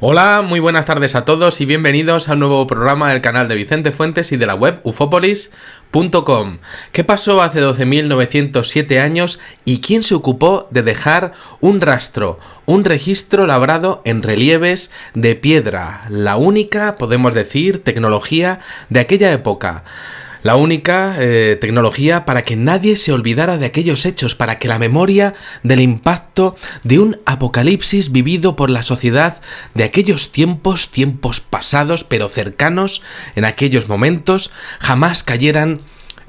Hola, muy buenas tardes a todos y bienvenidos a un nuevo programa del canal de Vicente Fuentes y de la web ufopolis.com. ¿Qué pasó hace 12.907 años y quién se ocupó de dejar un rastro, un registro labrado en relieves de piedra? La única, podemos decir, tecnología de aquella época. La única tecnología para que nadie se olvidara de aquellos hechos, para que la memoria del impacto de un apocalipsis vivido por la sociedad de aquellos tiempos pasados pero cercanos en aquellos momentos, jamás cayeran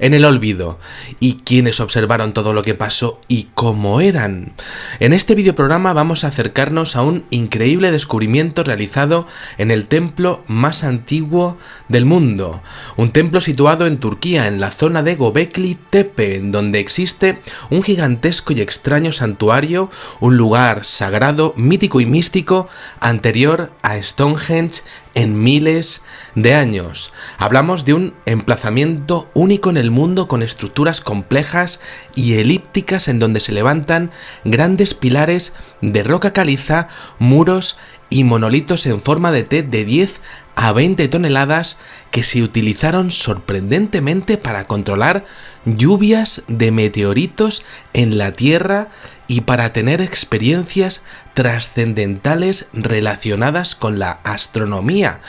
en el olvido. Y quienes observaron todo lo que pasó y cómo eran. En este videoprograma vamos a acercarnos a un increíble descubrimiento realizado en el templo más antiguo del mundo. Un templo situado en Turquía, en la zona de Göbekli Tepe, donde existe un gigantesco y extraño santuario, un lugar sagrado, mítico y místico, anterior a Stonehenge en miles de años. Hablamos de un emplazamiento único en el mundo con estructuras complejas y elípticas en donde se levantan grandes pilares de roca caliza, muros y monolitos en forma de T de 10 a 20 toneladas que se utilizaron sorprendentemente para controlar lluvias de meteoritos en la Tierra y para tener experiencias trascendentales relacionadas con la astronomía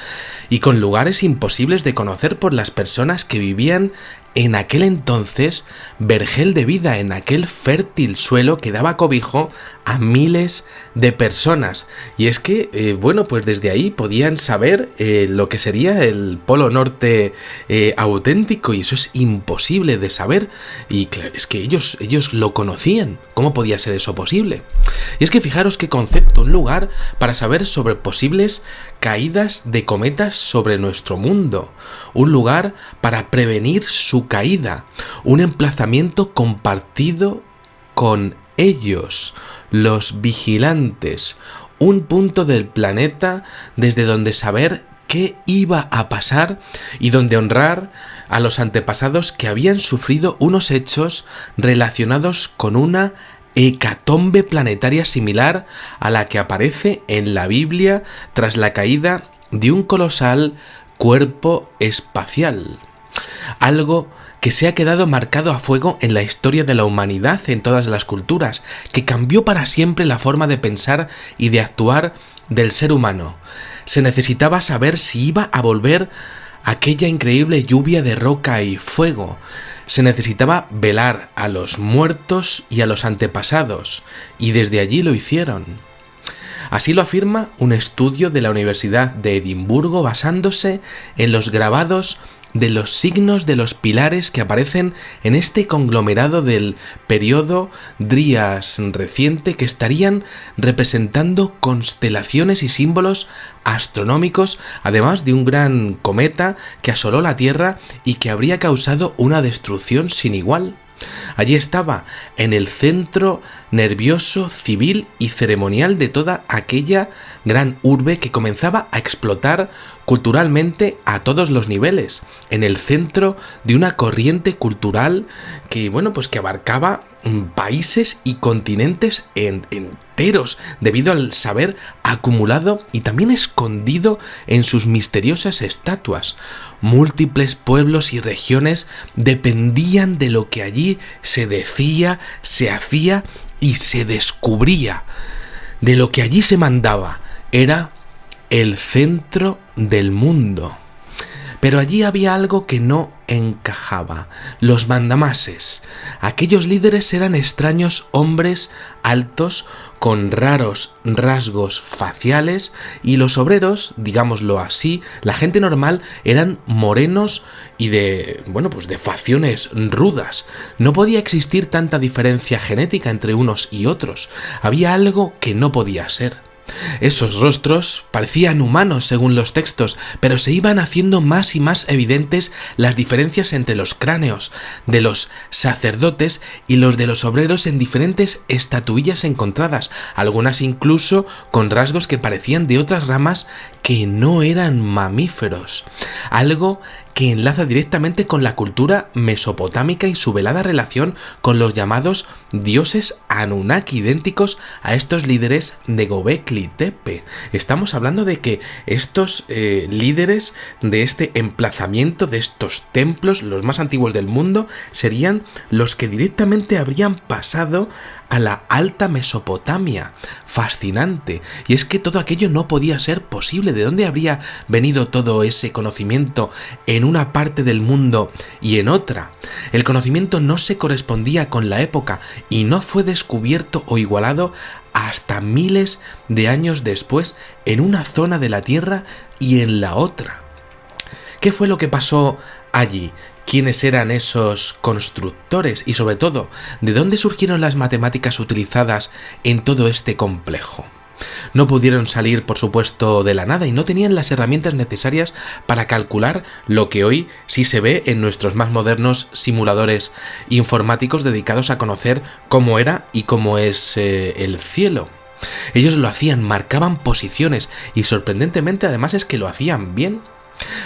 y con lugares imposibles de conocer por las personas que vivían en aquel entonces, vergel de vida, en aquel fértil suelo que daba cobijo a miles de personas. Y es que, pues desde ahí podían saber lo que sería el Polo Norte auténtico, y eso es imposible de saber. Y claro, es que ellos lo conocían. ¿Cómo podía ser eso posible? Y es que fijaros qué concepto, un lugar para saber sobre posibles caídas de cometas sobre nuestro mundo, un lugar para prevenir su caída, un emplazamiento compartido con ellos, los vigilantes, un punto del planeta desde donde saber qué iba a pasar y donde honrar a los antepasados que habían sufrido unos hechos relacionados con una hecatombe planetaria similar a la que aparece en la Biblia tras la caída de un colosal cuerpo espacial. Algo que se ha quedado marcado a fuego en la historia de la humanidad en todas las culturas, que cambió para siempre la forma de pensar y de actuar del ser humano. Se necesitaba saber si iba a volver aquella increíble lluvia de roca y fuego. Se necesitaba velar a los muertos y a los antepasados, y desde allí lo hicieron. Así lo afirma un estudio de la Universidad de Edimburgo basándose en los grabados de los signos de los pilares que aparecen en este conglomerado del periodo Drías reciente, que estarían representando constelaciones y símbolos astronómicos, además de un gran cometa que asoló la Tierra y que habría causado una destrucción sin igual. Allí estaba, en el centro nervioso, civil y ceremonial de toda aquella gran urbe que comenzaba a explotar culturalmente a todos los niveles, en el centro de una corriente cultural que, que abarcaba países y continentes enteros, debido al saber acumulado y también escondido en sus misteriosas estatuas. Múltiples pueblos y regiones dependían de lo que allí se decía, se hacía y se descubría. De lo que allí se mandaba. Era el centro del mundo. Pero allí había algo que no encajaba. Los mandamases. Aquellos líderes eran extraños hombres altos con raros rasgos faciales, y los obreros, digámoslo así, la gente normal, eran morenos y de facciones rudas. No podía existir tanta diferencia genética entre unos y otros. Había algo que no podía ser. Esos rostros parecían humanos según los textos, pero se iban haciendo más y más evidentes las diferencias entre los cráneos de los sacerdotes y los de los obreros en diferentes estatuillas encontradas, algunas incluso con rasgos que parecían de otras ramas que no eran mamíferos. Algo que enlaza directamente con la cultura mesopotámica y su velada relación con los llamados dioses Anunnaki, idénticos a estos líderes de Göbekli Tepe. Estamos hablando de que estos líderes de este emplazamiento, de estos templos, los más antiguos del mundo, serían los que directamente habrían pasado a la Alta Mesopotamia. Fascinante. Y es que todo aquello no podía ser posible. ¿De dónde habría venido todo ese conocimiento en una parte del mundo y en otra? El conocimiento no se correspondía con la época y no fue descubierto o igualado hasta miles de años después en una zona de la Tierra y en la otra. ¿Qué fue lo que pasó allí? ¿Quiénes eran esos constructores? Y sobre todo, ¿de dónde surgieron las matemáticas utilizadas en todo este complejo? No pudieron salir, por supuesto, de la nada y no tenían las herramientas necesarias para calcular lo que hoy sí se ve en nuestros más modernos simuladores informáticos dedicados a conocer cómo era y cómo es el cielo. Ellos lo hacían, marcaban posiciones y sorprendentemente además es que lo hacían bien.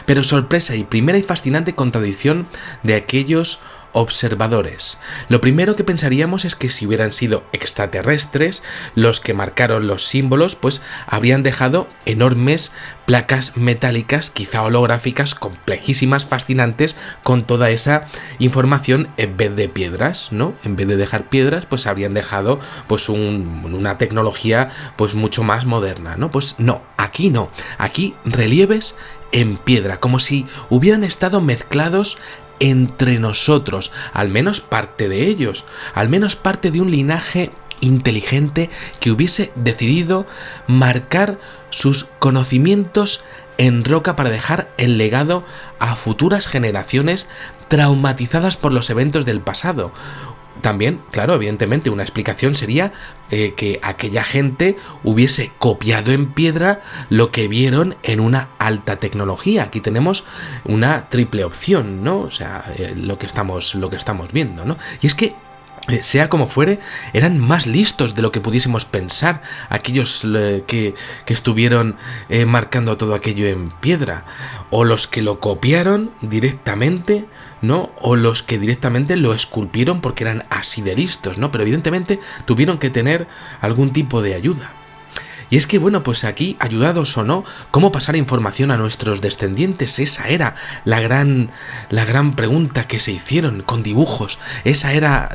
Pero sorpresa y primera y fascinante contradicción de aquellos observadores. Lo primero que pensaríamos es que si hubieran sido extraterrestres los que marcaron los símbolos, pues habrían dejado enormes placas metálicas, quizá holográficas, complejísimas, fascinantes, con toda esa información en vez de piedras, ¿no? En vez de dejar piedras, pues habrían dejado pues una tecnología pues mucho más moderna, ¿no? Pues no, aquí no. Aquí relieves en piedra, como si hubieran estado mezclados entre nosotros, al menos parte de ellos, al menos parte de un linaje inteligente que hubiese decidido marcar sus conocimientos en roca para dejar el legado a futuras generaciones traumatizadas por los eventos del pasado. También, claro, evidentemente una explicación sería que aquella gente hubiese copiado en piedra lo que vieron en una alta tecnología. Aquí tenemos una triple opción, ¿no? O sea, lo que estamos viendo, ¿no? Y es que sea como fuere, eran más listos de lo que pudiésemos pensar aquellos que estuvieron marcando todo aquello en piedra, o los que lo copiaron directamente, ¿no? O los que directamente lo esculpieron porque eran así de listos, ¿no? Pero evidentemente tuvieron que tener algún tipo de ayuda. Y es que, bueno, pues aquí, ayudados o no, ¿cómo pasar información a nuestros descendientes? Esa era la gran pregunta que se hicieron, con dibujos. Esa era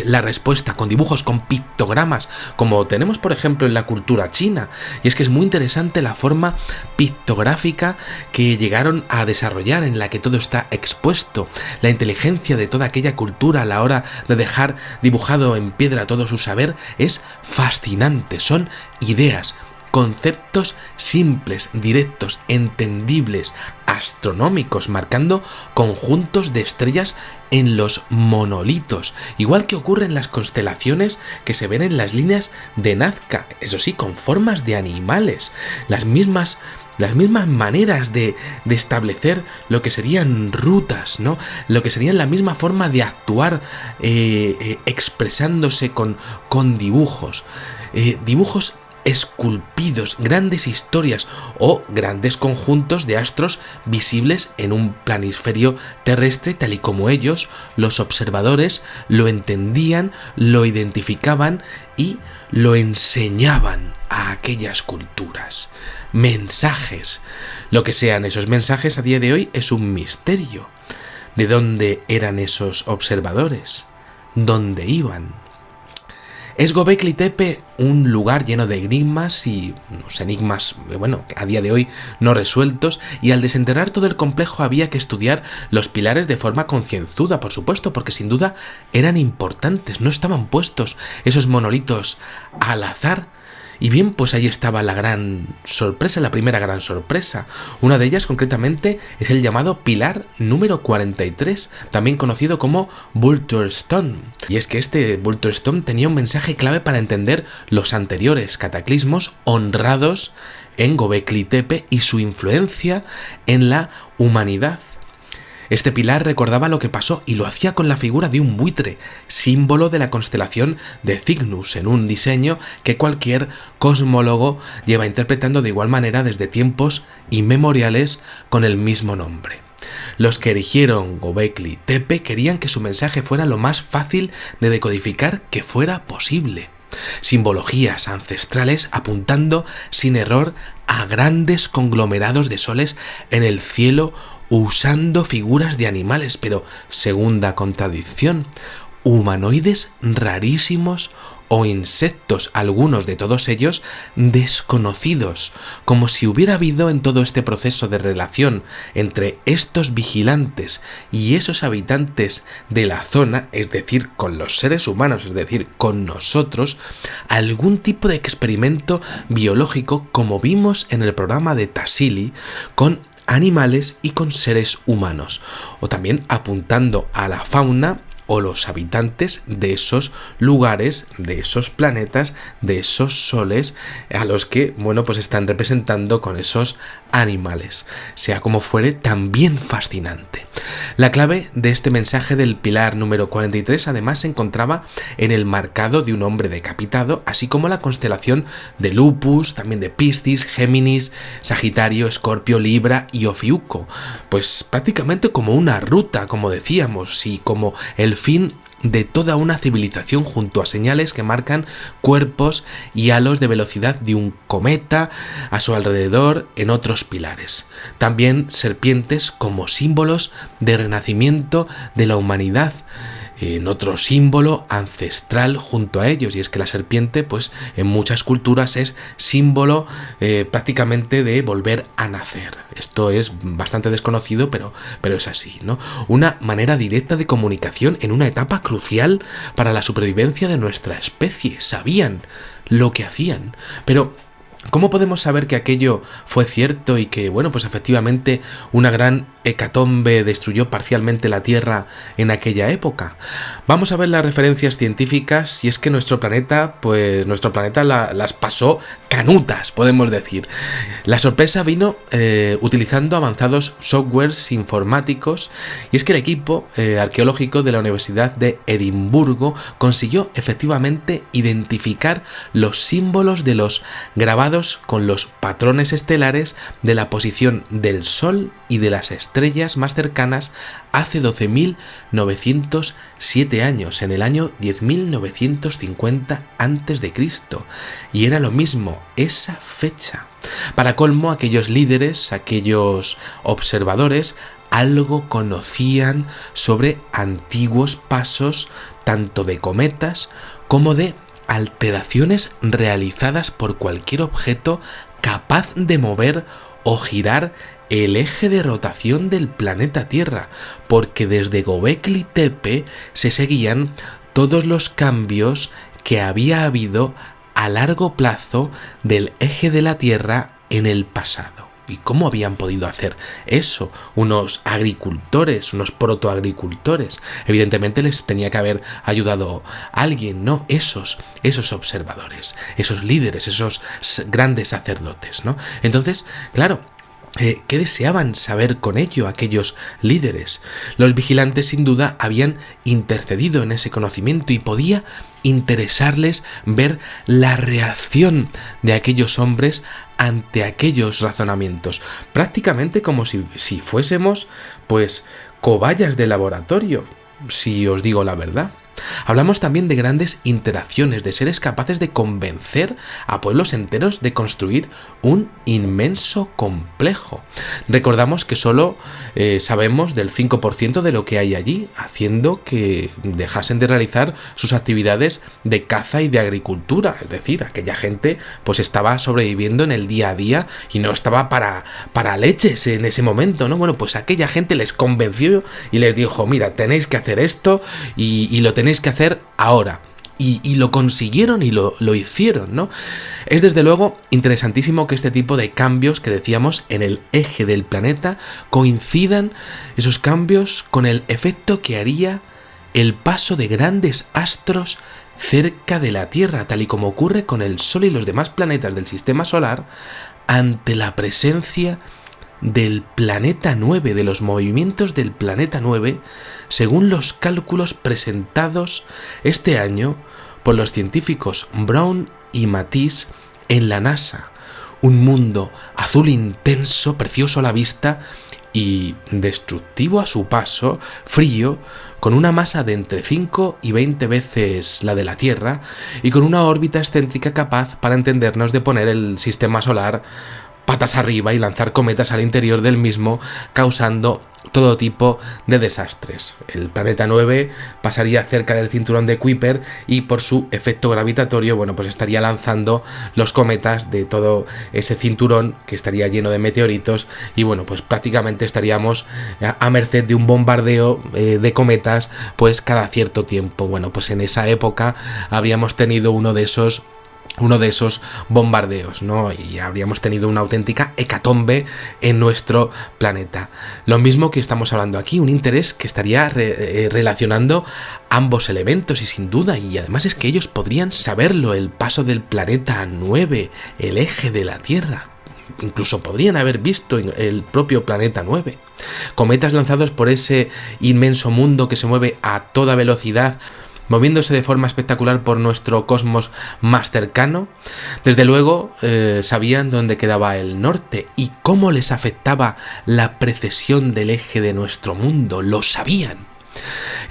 la respuesta, con dibujos, con pictogramas, como tenemos, por ejemplo, en la cultura china. Y es que es muy interesante la forma pictográfica que llegaron a desarrollar, en la que todo está expuesto. La inteligencia de toda aquella cultura a la hora de dejar dibujado en piedra todo su saber es fascinante. Son ideas, conceptos simples, directos, entendibles, astronómicos, marcando conjuntos de estrellas en los monolitos, igual que ocurre en las constelaciones que se ven en las líneas de Nazca, eso sí, con formas de animales, las mismas maneras de establecer lo que serían rutas, ¿no? Lo que serían la misma forma de actuar expresándose con dibujos, dibujos esculpidos, grandes historias o grandes conjuntos de astros visibles en un planisferio terrestre, tal y como ellos, los observadores, lo entendían, lo identificaban y lo enseñaban a aquellas culturas. Mensajes. Lo que sean esos mensajes a día de hoy es un misterio. ¿De dónde eran esos observadores? ¿Dónde iban? ¿Es Göbekli Tepe un lugar lleno de enigmas y unos enigmas, bueno, a día de hoy no resueltos? Y al desenterrar todo el complejo había que estudiar los pilares de forma concienzuda, por supuesto, porque sin duda eran importantes, no estaban puestos esos monolitos al azar. Y bien, pues ahí estaba la gran sorpresa, la primera gran sorpresa. Una de ellas concretamente es el llamado pilar número 43, también conocido como Vulture Stone. Y es que este Vulture Stone tenía un mensaje clave para entender los anteriores cataclismos honrados en Göbekli Tepe y su influencia en la humanidad. Este pilar recordaba lo que pasó y lo hacía con la figura de un buitre, símbolo de la constelación de Cygnus, en un diseño que cualquier cosmólogo lleva interpretando de igual manera desde tiempos inmemoriales con el mismo nombre. Los que erigieron Göbekli Tepe querían que su mensaje fuera lo más fácil de decodificar que fuera posible. Simbologías ancestrales apuntando sin error a grandes conglomerados de soles en el cielo usando figuras de animales, pero segunda contradicción, humanoides rarísimos o insectos, algunos de todos ellos desconocidos, como si hubiera habido en todo este proceso de relación entre estos vigilantes y esos habitantes de la zona, es decir, con los seres humanos, es decir, con nosotros, algún tipo de experimento biológico como vimos en el programa de Tassili con animales y con seres humanos, o también apuntando a la fauna o los habitantes de esos lugares, de esos planetas, de esos soles a los que, bueno, pues están representando con esos animales. Sea como fuere, también fascinante. La clave de este mensaje del pilar número 43 además se encontraba en el marcado de un hombre decapitado, así como la constelación de Lupus, también de Piscis, Géminis, Sagitario, Escorpio, Libra y Ofiuco. Pues prácticamente como una ruta, como decíamos, y como el fin de toda una civilización junto a señales que marcan cuerpos y halos de velocidad de un cometa a su alrededor en otros pilares. También serpientes como símbolos de renacimiento de la humanidad, en otro símbolo ancestral junto a ellos, y es que la serpiente pues en muchas culturas es símbolo prácticamente de volver a nacer. Esto es bastante desconocido, pero es así, ¿no? Una manera directa de comunicación en una etapa crucial para la supervivencia de nuestra especie. Sabían lo que hacían, pero ¿cómo podemos saber que aquello fue cierto y que, bueno, pues efectivamente una gran hecatombe destruyó parcialmente la Tierra en aquella época? Vamos a ver las referencias científicas, y es que nuestro planeta las pasó canutas, podemos decir. La sorpresa vino utilizando avanzados softwares informáticos, y es que el equipo arqueológico de la Universidad de Edimburgo consiguió efectivamente identificar los símbolos de los grabados con los patrones estelares de la posición del Sol y de las estrellas más cercanas hace 12.907 años, en el año 10.950 a.C. Y era lo mismo esa fecha. Para colmo, aquellos líderes, aquellos observadores, algo conocían sobre antiguos pasos tanto de cometas como de alteraciones realizadas por cualquier objeto capaz de mover o girar el eje de rotación del planeta Tierra, porque desde Göbekli Tepe se seguían todos los cambios que había habido a largo plazo del eje de la Tierra en el pasado. ¿Y cómo habían podido hacer eso unos agricultores, unos protoagricultores? Evidentemente les tenía que haber ayudado alguien, ¿no? Esos observadores, esos líderes, esos grandes sacerdotes, ¿no? Entonces, claro, ¿qué deseaban saber con ello aquellos líderes? Los vigilantes sin duda habían intercedido en ese conocimiento y podía interesarles ver la reacción de aquellos hombres ante aquellos razonamientos, prácticamente como si fuésemos pues cobayas de laboratorio, si os digo la verdad. Hablamos también de grandes interacciones, de seres capaces de convencer a pueblos enteros de construir un inmenso complejo. Recordamos que solo sabemos del 5% de lo que hay allí, haciendo que dejasen de realizar sus actividades de caza y de agricultura. Es decir, aquella gente pues estaba sobreviviendo en el día a día y no estaba para leches en ese momento, ¿no? Bueno, pues aquella gente les convenció y les dijo, mira, tenéis que hacer esto y lo tenéis que hacer ahora. Y lo consiguieron y lo hicieron, ¿no? Es desde luego interesantísimo que este tipo de cambios que decíamos en el eje del planeta coincidan esos cambios con el efecto que haría el paso de grandes astros cerca de la Tierra, tal y como ocurre con el Sol y los demás planetas del sistema solar ante la presencia del planeta 9, de los movimientos del planeta 9, según los cálculos presentados este año por los científicos Brown y Matisse en la NASA. un mundo azul intenso, precioso a la vista y destructivo a su paso, frío, con una masa de entre 5 y 20 veces la de la Tierra y con una órbita excéntrica capaz, para entendernos, de poner el sistema solar patas arriba y lanzar cometas al interior del mismo, causando todo tipo de desastres. El planeta 9 pasaría cerca del cinturón de Kuiper y por su efecto gravitatorio, bueno, pues estaría lanzando los cometas de todo ese cinturón que estaría lleno de meteoritos y bueno, pues prácticamente estaríamos a merced de un bombardeo de cometas pues cada cierto tiempo. Bueno, pues en esa época habríamos tenido uno de esos bombardeos, ¿no? Y habríamos tenido una auténtica hecatombe en nuestro planeta. Lo mismo que estamos hablando aquí, un interés que estaría relacionando ambos elementos y sin duda, y además es que ellos podrían saberlo, el paso del planeta 9, el eje de la Tierra. Incluso podrían haber visto el propio planeta 9. Cometas lanzados por ese inmenso mundo que se mueve a toda velocidad, moviéndose de forma espectacular por nuestro cosmos más cercano. Desde luego sabían dónde quedaba el norte y cómo les afectaba la precesión del eje de nuestro mundo. Lo sabían.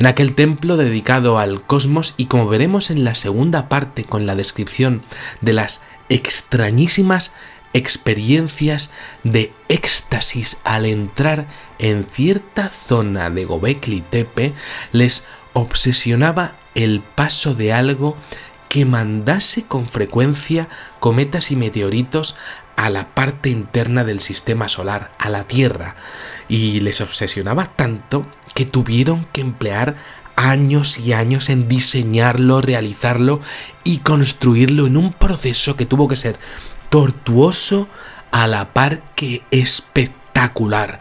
En aquel templo dedicado al cosmos, y como veremos en la segunda parte con la descripción de las extrañísimas experiencias de éxtasis al entrar en cierta zona de Göbekli Tepe, les obsesionaba el paso de algo que mandase con frecuencia cometas y meteoritos a la parte interna del sistema solar, a la Tierra, y les obsesionaba tanto que tuvieron que emplear años y años en diseñarlo, realizarlo y construirlo en un proceso que tuvo que ser tortuoso a la par que espectacular.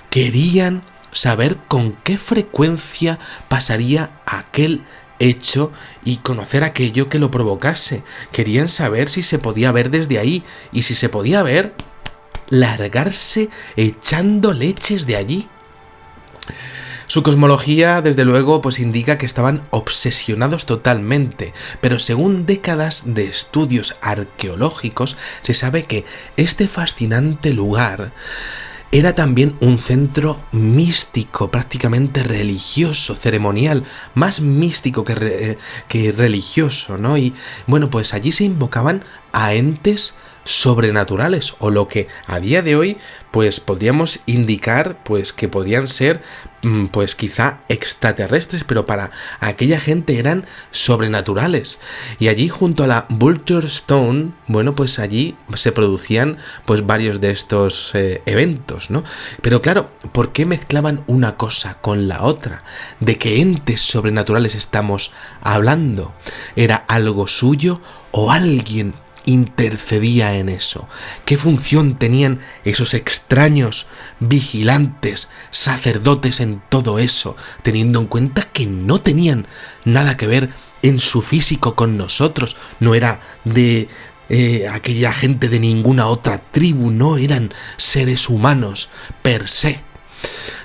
Querían saber con qué frecuencia pasaría aquel hecho y conocer aquello que lo provocase. Querían saber si se podía ver desde ahí, y si se podía ver, largarse echando leches de allí. Su cosmología, desde luego, pues indica que estaban obsesionados totalmente, pero según décadas de estudios arqueológicos, se sabe que este fascinante lugar era también un centro místico, prácticamente religioso, ceremonial, más místico que religioso, ¿no? Y bueno, pues allí se invocaban a entes sobrenaturales, o lo que a día de hoy pues podríamos indicar pues que podrían ser pues quizá extraterrestres, pero para aquella gente eran sobrenaturales. Y allí, junto a la Vulture Stone, bueno, pues allí se producían pues varios de estos eventos, ¿no? Pero claro, ¿por qué mezclaban una cosa con la otra? ¿De qué entes sobrenaturales estamos hablando? ¿Era algo suyo o alguien intercedía en eso? ¿Qué función tenían esos extraños vigilantes, sacerdotes en todo eso, teniendo en cuenta que no tenían nada que ver en su físico con nosotros? No era de aquella gente de ninguna otra tribu, no eran seres humanos per se.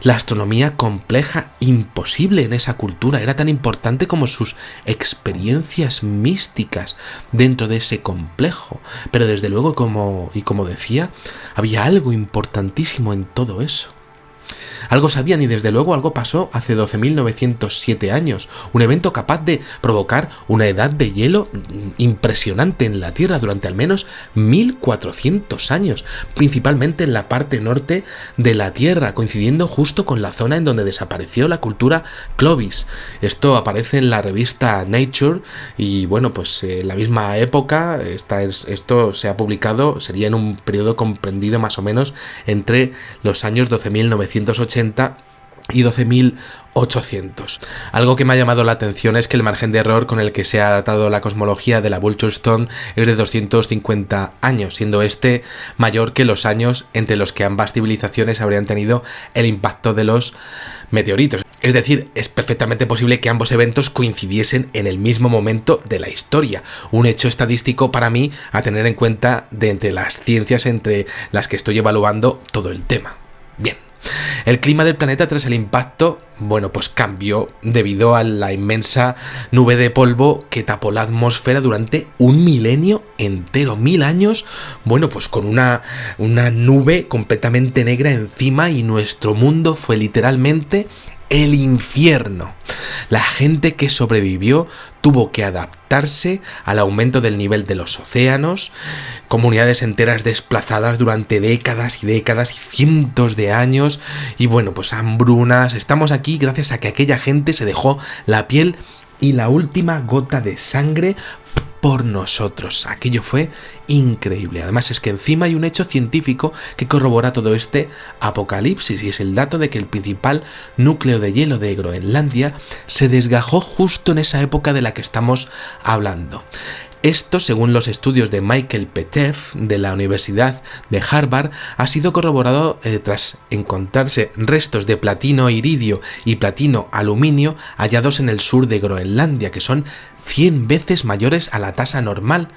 La astronomía compleja, imposible en esa cultura, era tan importante como sus experiencias místicas dentro de ese complejo. Pero desde luego, como decía, había algo importantísimo en todo eso. Algo sabían, y desde luego algo pasó hace 12.907 años, un evento capaz de provocar una edad de hielo impresionante en la Tierra durante al menos 1.400 años, principalmente en la parte norte de la Tierra, coincidiendo justo con la zona en donde desapareció la cultura Clovis. Esto aparece en la revista Nature, y bueno, pues en la misma época esto se ha publicado, sería en un periodo comprendido más o menos entre los años 12.980 y 12.800. Algo que me ha llamado la atención es que el margen de error con el que se ha datado la cosmología de la Vulture Stone es de 250 años, siendo este mayor que los años entre los que ambas civilizaciones habrían tenido el impacto de los meteoritos. Es decir, es perfectamente posible que ambos eventos coincidiesen en el mismo momento de la historia, un hecho estadístico para mí a tener en cuenta de entre las ciencias entre las que estoy evaluando todo el tema. Bien. El clima del planeta tras el impacto, bueno, pues cambió debido a la inmensa nube de polvo que tapó la atmósfera durante un milenio entero, 1000 años, bueno, pues con una nube completamente negra encima, y nuestro mundo fue literalmente el infierno. La gente que sobrevivió tuvo que adaptarse al aumento del nivel de los océanos, comunidades enteras desplazadas durante décadas y décadas y cientos de años, y bueno, pues hambrunas. Estamos aquí gracias a que aquella gente se dejó la piel y la última gota de sangre por nosotros. Aquello fue increíble. Además es que encima hay un hecho científico que corrobora todo este apocalipsis, y es el dato de que el principal núcleo de hielo de Groenlandia se desgajó justo en esa época de la que estamos hablando. Esto, según los estudios de Michael Peteff de la Universidad de Harvard, ha sido corroborado tras encontrarse restos de platino iridio y platino aluminio hallados en el sur de Groenlandia, que son 100 veces mayores a la tasa normal,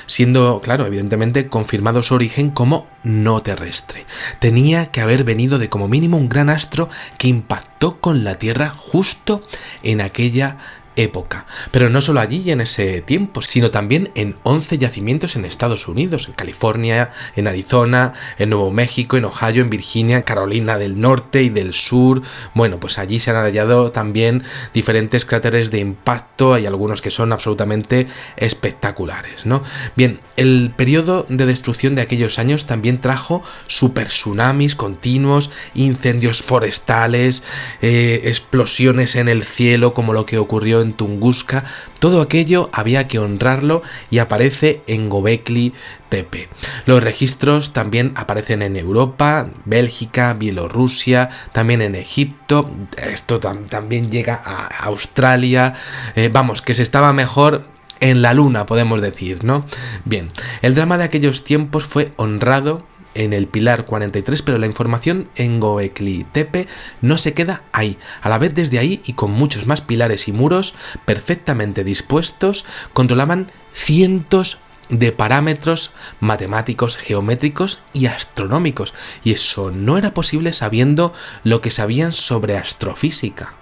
siendo, claro, evidentemente confirmado su origen como no terrestre. Tenía que haber venido de como mínimo un gran astro que impactó con la Tierra justo en aquella época. Pero no solo allí y en ese tiempo, sino también en 11 yacimientos en Estados Unidos, en California, en Arizona, en Nuevo México, en Ohio, en Virginia, en Carolina del Norte y del Sur. Bueno, pues allí se han hallado también diferentes cráteres de impacto, hay algunos que son absolutamente espectaculares, ¿no? Bien, el periodo de destrucción de aquellos años también trajo super tsunamis continuos, incendios forestales, explosiones en el cielo como lo que ocurrió en Tunguska. Todo aquello había que honrarlo y aparece en Göbekli Tepe. Los registros también aparecen en Europa, Bélgica, Bielorrusia, también en Egipto. Esto también llega a Australia. Vamos, que se estaba mejor en la luna, podemos decir, ¿no? Bien, el drama de aquellos tiempos fue honrado en el Pilar 43, pero la información en Göbekli Tepe no se queda ahí. A la vez, desde ahí y con muchos más pilares y muros perfectamente dispuestos, controlaban cientos de parámetros matemáticos, geométricos y astronómicos, y eso no era posible sabiendo lo que sabían sobre astrofísica.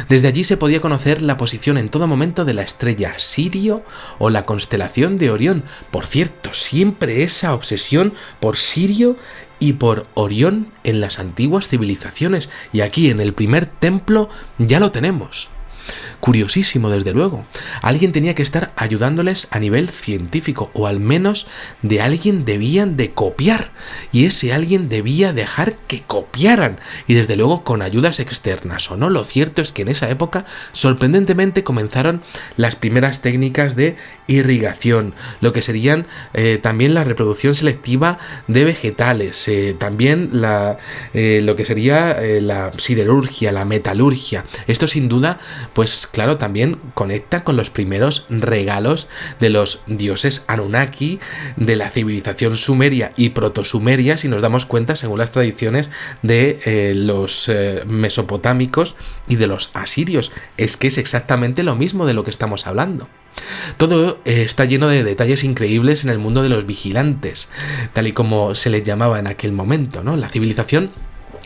Desde allí se podía conocer la posición en todo momento de la estrella Sirio o la constelación de Orión. Por cierto, siempre esa obsesión por Sirio y por Orión en las antiguas civilizaciones, y aquí en el primer templo ya lo tenemos. Curiosísimo, desde luego. Alguien tenía que estar ayudándoles a nivel científico, o al menos de alguien debían de copiar, y ese alguien debía dejar que copiaran, y desde luego con ayudas externas o no. Lo cierto es que en esa época sorprendentemente comenzaron las primeras técnicas de irrigación, lo que serían también la reproducción selectiva de vegetales, también lo que sería la siderurgia, la metalurgia. Esto sin duda, pues claro, también conecta con los primeros regalos de los dioses Anunnaki, de la civilización sumeria y protosumeria, si nos damos cuenta, según las tradiciones de los mesopotámicos y de los asirios. Es que es exactamente lo mismo de lo que estamos hablando. Todo está lleno de detalles increíbles en el mundo de los vigilantes, tal y como se les llamaba en aquel momento, ¿no? La civilización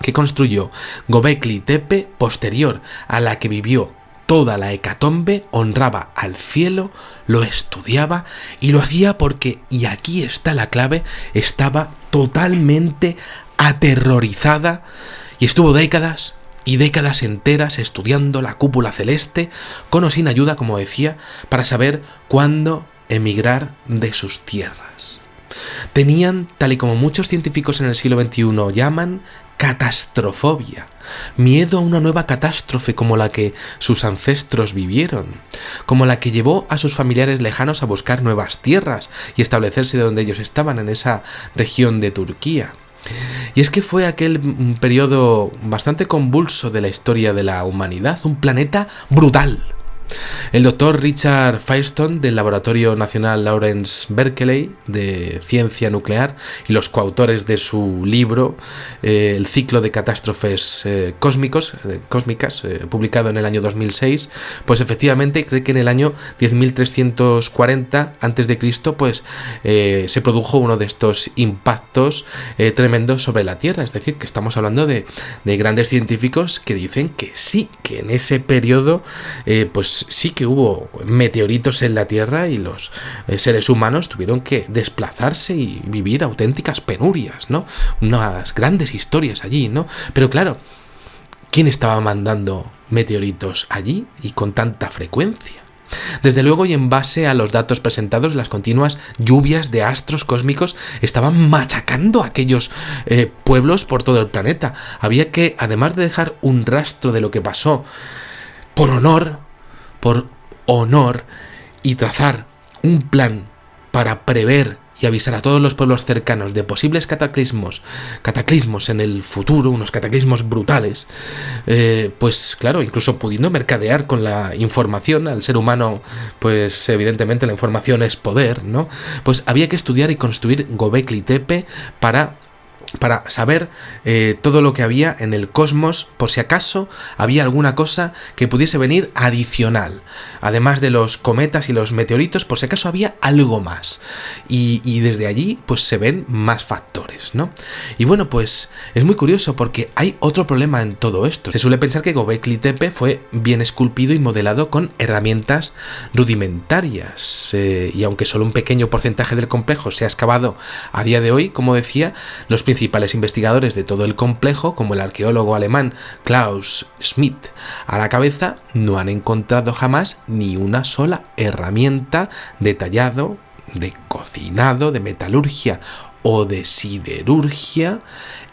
que construyó Göbekli Tepe, posterior a la que vivió toda la hecatombe, honraba al cielo, lo estudiaba y lo hacía porque, y aquí está la clave, estaba totalmente aterrorizada y estuvo décadas y décadas enteras estudiando la cúpula celeste, con o sin ayuda, como decía, para saber cuándo emigrar de sus tierras. Tenían, tal y como muchos científicos en el siglo XXI llaman, catastrofobia, miedo a una nueva catástrofe como la que sus ancestros vivieron, como la que llevó a sus familiares lejanos a buscar nuevas tierras y establecerse de donde ellos estaban, en esa región de Turquía. Y es que fue aquel periodo bastante convulso de la historia de la humanidad, un planeta brutal, El doctor Richard Firestone del Laboratorio Nacional Lawrence Berkeley de Ciencia Nuclear y los coautores de su libro El ciclo de catástrofes cósmicas, publicado en el año 2006, pues efectivamente cree que en el año 10.340 a.C. pues se produjo uno de estos impactos tremendos sobre la Tierra. Es decir, que estamos hablando de grandes científicos que dicen que sí, que en ese periodo pues sí que hubo meteoritos en la Tierra y los seres humanos tuvieron que desplazarse y vivir auténticas penurias, ¿no? Unas grandes historias allí, ¿no? Pero claro, ¿quién estaba mandando meteoritos allí y con tanta frecuencia? Desde luego, y en base a los datos presentados, las continuas lluvias de astros cósmicos estaban machacando a aquellos pueblos por todo el planeta. Había que, además de dejar un rastro de lo que pasó, por honor, y trazar un plan para prever y avisar a todos los pueblos cercanos de posibles cataclismos en el futuro, unos cataclismos brutales, pues claro, incluso pudiendo mercadear con la información. Al ser humano, pues evidentemente la información es poder, ¿no? Pues había que estudiar y construir Göbekli Tepe para saber todo lo que había en el cosmos, por si acaso había alguna cosa que pudiese venir adicional, además de los cometas y los meteoritos, por si acaso había algo más, y desde allí pues se ven más factores, ¿no? Y bueno, pues es muy curioso porque hay otro problema en todo esto. Se suele pensar que Göbekli Tepe fue bien esculpido y modelado con herramientas rudimentarias, y aunque solo un pequeño porcentaje del complejo se ha excavado a día de hoy, como decía, los principales investigadores de todo el complejo, como el arqueólogo alemán Klaus Schmidt a la cabeza, no han encontrado jamás ni una sola herramienta de tallado, de cocinado, de metalurgia o de siderurgia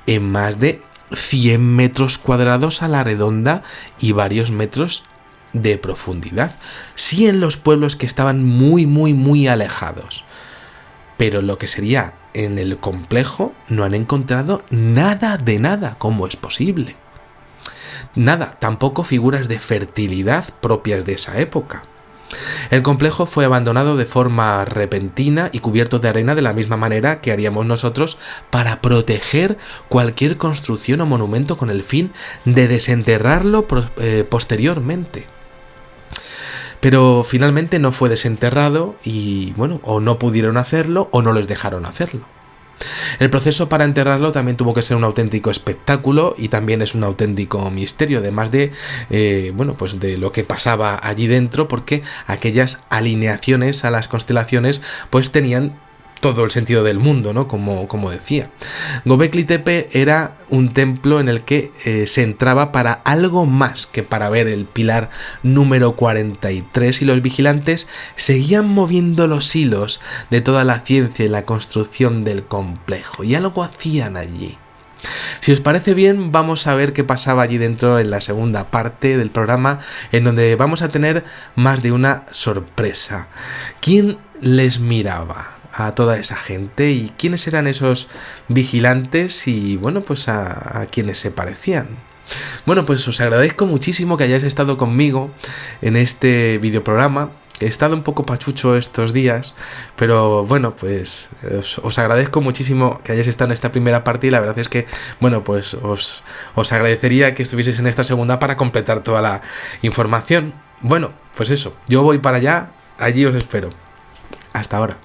en más de 100 metros cuadrados a la redonda y varios metros de profundidad. Sí, en los pueblos que estaban muy alejados, pero lo que sería en el complejo no han encontrado nada de nada. ¿Cómo es posible? Nada, tampoco figuras de fertilidad propias de esa época. El complejo fue abandonado de forma repentina y cubierto de arena de la misma manera que haríamos nosotros para proteger cualquier construcción o monumento con el fin de desenterrarlo posteriormente. Pero finalmente no fue desenterrado y, bueno, o no pudieron hacerlo o no les dejaron hacerlo. El proceso para enterrarlo también tuvo que ser un auténtico espectáculo y también es un auténtico misterio, además de, pues de lo que pasaba allí dentro, porque aquellas alineaciones a las constelaciones pues tenían todo el sentido del mundo, ¿no? Como decía. Göbekli Tepe era un templo en el que se entraba para algo más que para ver el pilar número 43, y los vigilantes seguían moviendo los hilos de toda la ciencia y la construcción del complejo, y algo hacían allí. Si os parece bien, vamos a ver qué pasaba allí dentro en la segunda parte del programa, en donde vamos a tener más de una sorpresa. ¿Quién les miraba a toda esa gente y quiénes eran esos vigilantes y, bueno, pues a quienes se parecían? Bueno, pues os agradezco muchísimo que hayáis estado conmigo en este videoprograma. He estado un poco pachucho estos días, pero bueno, pues os agradezco muchísimo que hayáis estado en esta primera parte, y la verdad es que, bueno, pues os agradecería que estuvieseis en esta segunda para completar toda la información. Bueno, pues eso, yo voy para allá, allí os espero. Hasta ahora.